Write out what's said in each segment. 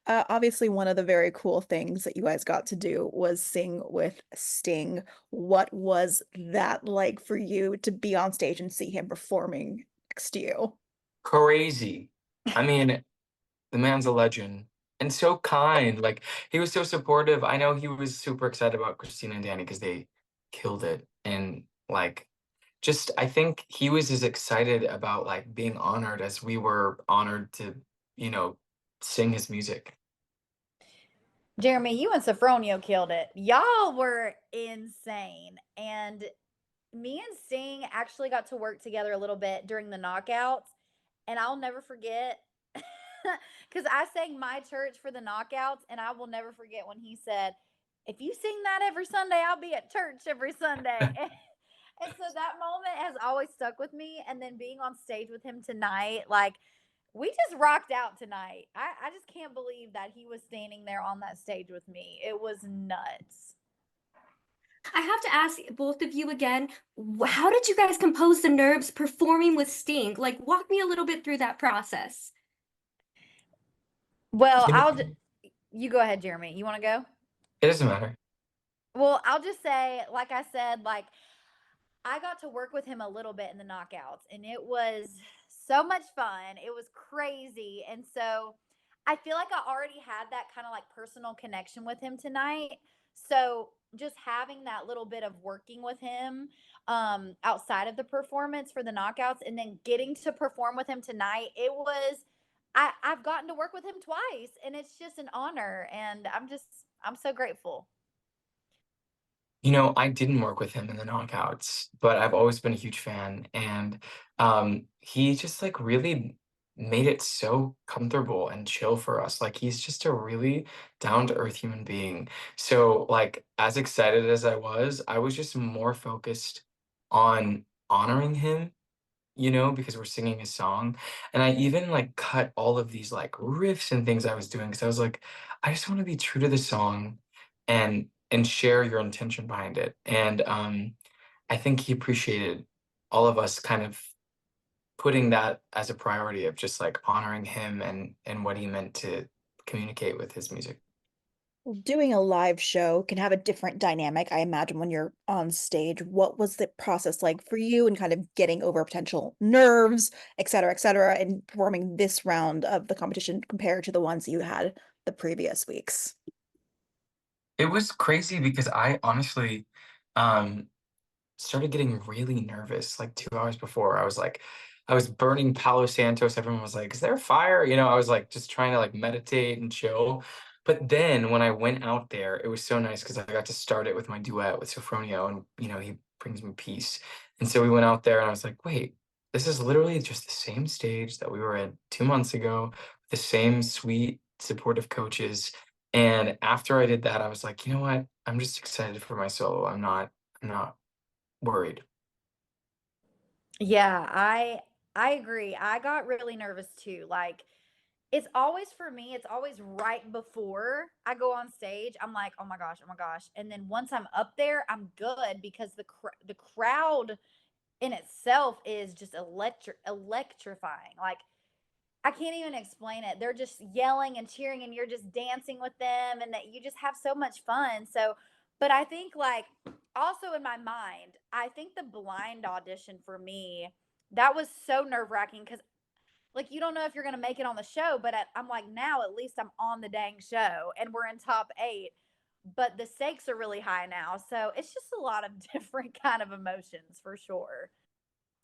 Obviously, one of the very cool things that you guys got to do was sing with Sting. What was that like for you to be on stage and see him performing next to you? Crazy. I mean, the man's a legend and so kind. Like, he was so supportive. I know he was super excited about Christina and Danny because they killed it. And like, just I think he was as excited about like being honored as we were honored to, you know, sing his music. Jeremy, you and Sofronio killed it. Y'all were insane. And me and Sting actually got to work together a little bit during the knockouts. And I'll never forget because I sang My Church for the knockouts. And I will never forget when he said, "If you sing that every Sunday, I'll be at church every Sunday." And so that moment has always stuck with me. And then being on stage with him tonight, like, we just rocked out tonight. I just can't believe that he was standing there on that stage with me. It was nuts. I have to ask both of you again, how did you guys compose the nerves performing with Sting? Like, walk me a little bit through that process. Well, You know, you go ahead, Jeremy. You want to go? it doesn't matter. Well, I'll just say, like I said, like, I got to work with him a little bit in the knockouts, and it was so much fun. It was crazy. And so I feel like I already had that kind of like personal connection with him tonight. So just having that little bit of working with him outside of the performance for the knockouts and then getting to perform with him tonight, it was I've gotten to work with him twice and it's just an honor and I'm so grateful. You know, I didn't work with him in the knockouts, but I've always been a huge fan, and, he just, like, really made it so comfortable and chill for us, like, he's just a really down-to-earth human being. So, like, as excited as I was just more focused on honoring him, you know, because we're singing his song, and I even, like, cut all of these, like, riffs and things I was doing because I was like, "I just wanna be true to the song and share your intention behind it," and, I think he appreciated all of us kind of putting that as a priority of just, like, honoring him and what he meant to communicate with his music. Doing a live show can have a different dynamic, I imagine, when you're on stage. What was the process like for you and kind of getting over potential nerves, et cetera, and performing this round of the competition compared to the ones you had the previous weeks? It was crazy because I honestly, um started getting really nervous like 2 hours before. I was burning Palo Santos. Everyone was like, "Is there a fire?" You know, I was like just trying to like meditate and chill. But then when I went out there, it was so nice because I got to start it with my duet with Sofronio and you know, he brings me peace. And so we went out there and I was like, wait, this is literally just the same stage that we were at 2 months ago, the same sweet, supportive coaches. And after I did that, I was like, you know what? I'm just excited for my solo. I'm not worried. Yeah, I agree. I got really nervous too. Like it's always for me, it's always right before I go on stage. I'm like, "Oh my gosh, oh my gosh." And then once I'm up there, I'm good because the crowd in itself is just electrifying. Like I can't even explain it. They're just yelling and cheering and you're just dancing with them and that you just have so much fun. So, but I think like also in my mind, I think the blind audition for me, that was so nerve-wracking cuz like you don't know if you're going to make it on the show, but I'm like now at least I'm on the dang show and we're in top 8, but the stakes are really high now. So, it's just a lot of different kind of emotions for sure.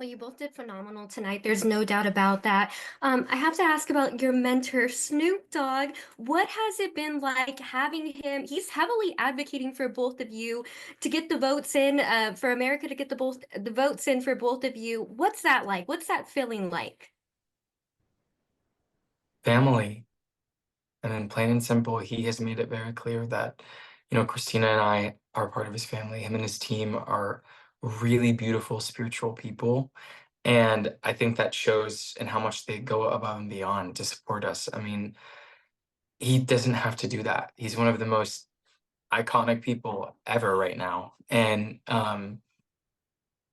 Well, you both did phenomenal tonight. There's no doubt about that. I have to ask about your mentor, Snoop Dogg. What has it been like having him? He's heavily advocating for both of you to get the votes in, for America to get the votes in for both of you. What's that like? What's that feeling like? Family. And then plain and simple, he has made it very clear that, you know, Christina and I are part of his family. Him and his team are really beautiful spiritual people. And I think that shows in how much they go above and beyond to support us. I mean, he doesn't have to do that. He's one of the most iconic people ever right now. And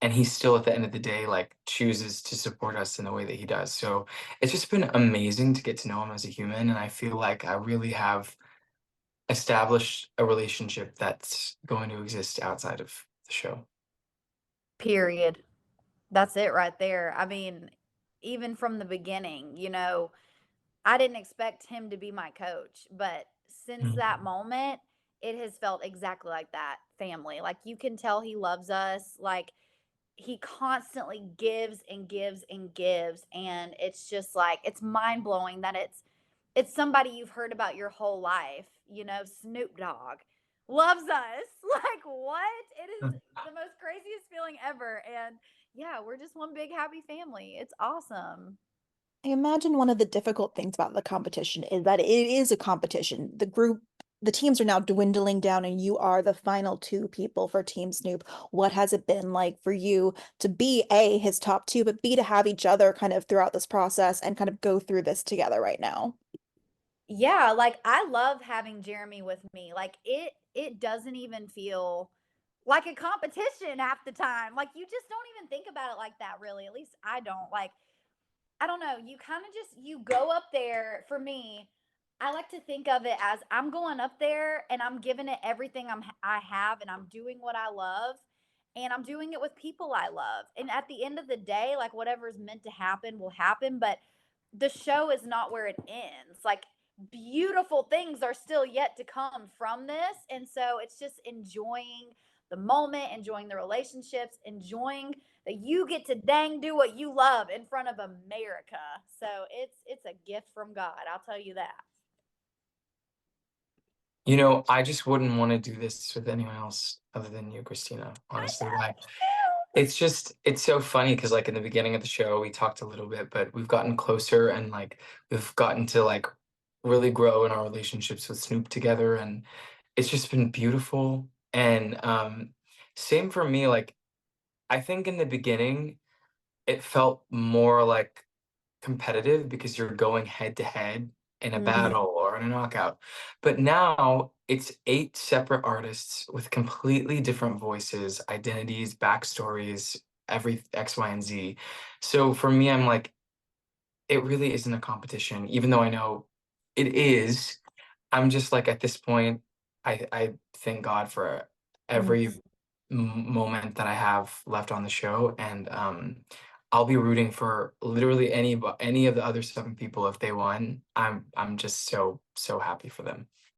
and he still at the end of the day like chooses to support us in the way that he does. So it's just been amazing to get to know him as a human, and I feel like I really have established a relationship that's going to exist outside of the show. Period. That's it right there. I mean, even from the beginning, I didn't expect him to be my coach, but since that Mhm. moment, it has felt exactly like that family. Like you can tell he loves us. Like he constantly gives and gives and gives, and it's just like it's mind-blowing that it's somebody you've heard about your whole life, Snoop Dogg loves us. Like what? It is the most craziest feeling ever, and yeah, we're just one big happy family. It's awesome. I imagine one of the difficult things about the competition is that it is a competition. The teams are now dwindling down, and you are the final two people for Team Snoop. What has it been like for you to be A, his top two, but B, to have each other kind of throughout this process and kind of go through this together right now? Yeah, like I love having Jeremy with me. Like it doesn't even feel like a competition half the time. Like you just don't even think about it like that really. At least I don't. Like I don't know, you kind of just you go up there. For me, I like to think of it as I'm going up there and I'm giving it everything I have, and I'm doing what I love, and I'm doing it with people I love. And at the end of the day, like whatever's meant to happen will happen, but the show is not where it ends. Like beautiful things are still yet to come from this. And so it's just enjoying the moment, enjoying the relationships, enjoying that you get to dang do what you love in front of America. So it's a gift from God. I'll tell you that. I just wouldn't want to do this with anyone else other than you, Christina, I honestly. know, Like, me too. it's so funny because, like, in the beginning of the show, we talked a little bit, but we've gotten closer and, like, we've gotten to, like, really grow in our relationships with Snoop together. And it's just been beautiful. And same for me. Like, I think in the beginning, it felt more like competitive because you're going head to head in a Mhm. battle or in a knockout. But now it's 8 separate artists with completely different voices, identities, backstories, every X, Y, and Z. So for me, I'm like, it really isn't a competition, even though I know it is. I'm just like at this point, I thank God for every Mhm. moment that I have left on the show, and I'll be rooting for literally any of the other 7 people if they won. I'm just so happy for them.